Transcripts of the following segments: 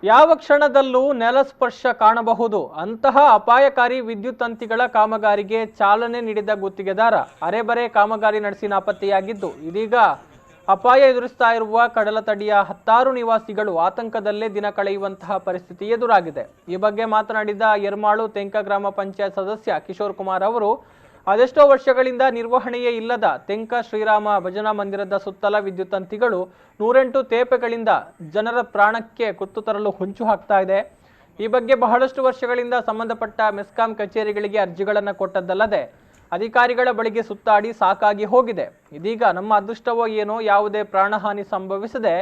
ಯಾವ ಕ್ಷಣದಲ್ಲೂ ನೆಲಸ್ಪರ್ಶ ಕಾಣಬಹುದು ಅಂತಹ ಅಪಾಯಕಾರಿ ವಿದ್ಯುತ್ ತಂತಿಗಳ ಕಾಮಗಾರಿಗೆ ಚಾಲನೆ ನೀಡಿದ ಗುತ್ತಿಗೆದಾರ ಅರೆಬರೆ ಕಾಮಗಾರಿ ನಡೆಸಿ ನಾಪತ್ತೆಯಾಗಿದ್ದು ಇದೀಗ ಅಪಾಯ ಎದುರಿಸ್ತಾ ಇರುವ ಕಡಲತಡಿಯ ಹತ್ತಾರು ನಿವಾಸಿಗಳು ಆತಂಕದಲ್ಲೇ ದಿನ ಕಳೆಯುವಂತಹ ಪರಿಸ್ಥಿತಿ ಎದುರಾಗಿದೆ। ಈ ಬಗ್ಗೆ ಮಾತನಾಡಿದ ಯರ್ಮಾಳು ತೆಂಕ ಗ್ರಾಮ ಪಂಚಾಯತ್ ಸದಸ್ಯ ಕಿಶೋರ್ ಕುಮಾರ್ ಅವರು ಅದೆಷ್ಟೋ ವರ್ಷಗಳಿಂದ ನಿರ್ವಹಣೆಯೇ ಇಲ್ಲದ ತೆಂಕ ಶ್ರೀರಾಮ ಭಜನಾ ಮಂದಿರದ ಸುತ್ತಲ ವಿದ್ಯುತ್ ತಂತಿಗಳು 108 ತೇಪೆಗಳಿಂದ ಜನರ ಪ್ರಾಣಕ್ಕೆ ಕುತ್ತು ತರಲು ಹೊಂಚು ಹಾಕ್ತಾ ಇದೆ। ಈ ಬಗ್ಗೆ ಬಹಳಷ್ಟು ವರ್ಷಗಳಿಂದ ಸಂಬಂಧಪಟ್ಟ ಮೆಸ್ಕಾಂ ಕಚೇರಿಗಳಿಗೆ ಅರ್ಜಿಗಳನ್ನು ಕೊಟ್ಟದ್ದಲ್ಲದೆ ಅಧಿಕಾರಿಗಳ ಬಳಿಗೆ ಸುತ್ತಾಡಿ ಸಾಕಾಗಿ ಹೋಗಿದೆ। ಇದೀಗ ನಮ್ಮ ಅದೃಷ್ಟವೋ ಏನೋ ಯಾವುದೇ ಪ್ರಾಣಹಾನಿ ಸಂಭವಿಸದೆ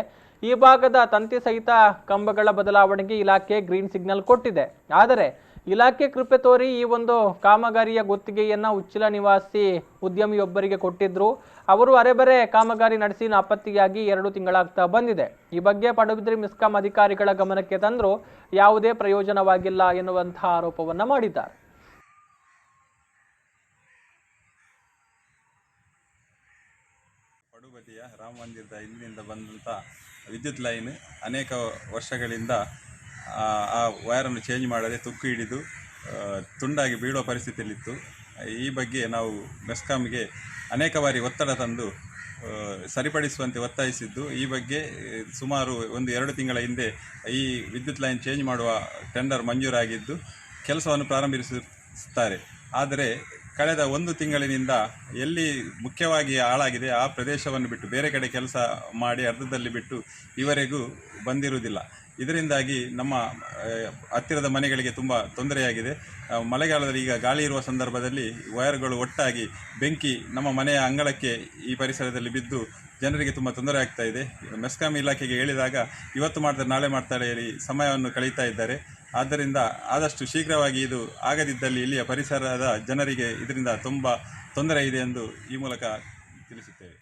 ಈ ಭಾಗದ ತಂತಿ ಸಹಿತ ಕಂಬಗಳ ಬದಲಾವಣೆಗೆ ಇಲಾಖೆ ಗ್ರೀನ್ ಸಿಗ್ನಲ್ ಕೊಟ್ಟಿದೆ। ಆದರೆ ಇಲಾಖೆ ಕೃಪೆ ತೋರಿ ಈ ಒಂದು ಕಾಮಗಾರಿಯ ಗುತ್ತಿಗೆಯನ್ನ ಉಚ್ಚಿಲ ನಿವಾಸಿ ಉದ್ಯಮಿಯೊಬ್ಬರಿಗೆ ಕೊಟ್ಟಿದ್ರು। ಅವರು ಅರೆಬರೆ ಕಾಮಗಾರಿ ನಡೆಸಿ ನಾಪತ್ತೆಯಾಗಿ 2 ತಿಂಗಳಾಗ್ತಾ ಬಂದಿದೆ। ಈ ಬಗ್ಗೆ ಪಡುಬಿದ್ರಿ ಮೆಸ್ಕಾಂ ಅಧಿಕಾರಿಗಳ ಗಮನಕ್ಕೆ ತಂದರೂ ಯಾವುದೇ ಪ್ರಯೋಜನವಾಗಿಲ್ಲ ಎನ್ನುವಂತಹ ಆರೋಪವನ್ನ ಮಾಡಿದ್ದಾರೆ। ಪಡುಬದಿಯ ರಾಮ ಮಂದಿರದ ಹಿಂದಿನಿಂದ ಬಂದಂಥ ವಿದ್ಯುತ್ ಲೈನ್ ಅನೇಕ ವರ್ಷಗಳಿಂದ ಆ ವೈರನ್ನು ಚೇಂಜ್ ಮಾಡದೆ ತುಕ್ಕು ಹಿಡಿದು ತುಂಡಾಗಿ ಬೀಳುವ ಪರಿಸ್ಥಿತಿಯಲ್ಲಿತ್ತು। ಈ ಬಗ್ಗೆ ನಾವು ಮೆಸ್ಕಾಂಗೆ ಅನೇಕ ಬಾರಿ ಒತ್ತಡ ತಂದು ಸರಿಪಡಿಸುವಂತೆ ಒತ್ತಾಯಿಸಿದ್ದು। ಈ ಬಗ್ಗೆ ಸುಮಾರು 1-2 ತಿಂಗಳ ಹಿಂದೆ ಈ ವಿದ್ಯುತ್ ಲೈನ್ ಚೇಂಜ್ ಮಾಡುವ ಟೆಂಡರ್ ಮಂಜೂರಾಗಿದ್ದು ಕೆಲಸವನ್ನು ಪ್ರಾರಂಭಿಸುತ್ತಾರೆ। ಆದರೆ ಕಳೆದ 1 ತಿಂಗಳಿನಿಂದ ಎಲ್ಲಿ ಮುಖ್ಯವಾಗಿ ಹಾಳಾಗಿದೆ ಆ ಪ್ರದೇಶವನ್ನು ಬಿಟ್ಟು ಬೇರೆ ಕಡೆ ಕೆಲಸ ಮಾಡಿ ಅರ್ಧದಲ್ಲಿ ಬಿಟ್ಟು ಇವರೆಗೂ ಬಂದಿರುವುದಿಲ್ಲ। ಇದರಿಂದಾಗಿ ನಮ್ಮ ಹತ್ತಿರದ ಮನೆಗಳಿಗೆ ತುಂಬ ತೊಂದರೆಯಾಗಿದೆ। ಮಳೆಗಾಲದಲ್ಲಿ ಈಗ ಗಾಳಿ ಇರುವ ಸಂದರ್ಭದಲ್ಲಿ ವೈರ್ಗಳು ಒಟ್ಟಾಗಿ ಬೆಂಕಿ ನಮ್ಮ ಮನೆಯ ಅಂಗಳಕ್ಕೆ ಈ ಪರಿಸರದಲ್ಲಿ ಬಿದ್ದು ಜನರಿಗೆ ತುಂಬ ತೊಂದರೆ ಆಗ್ತಾ ಇದೆ। ಮೆಸ್ಕಾಂ ಇಲಾಖೆಗೆ ಹೇಳಿದಾಗ ಇವತ್ತು ಮಾಡ್ತಾರೆ ನಾಳೆ ಮಾಡ್ತಾರೆ ಹೇಳಿ ಸಮಯವನ್ನು ಕಳೀತಾ ಇದ್ದಾರೆ। ಆದ್ದರಿಂದ ಆದಷ್ಟು ಶೀಘ್ರವಾಗಿ ಇದು ಆಗದಿದ್ದಲ್ಲಿ ಇಲ್ಲಿಯ ಪರಿಸರದ ಜನರಿಗೆ ಇದರಿಂದ ತುಂಬ ತೊಂದರೆ ಇದೆ ಎಂದು ಈ ಮೂಲಕ ತಿಳಿಸುತ್ತೇವೆ।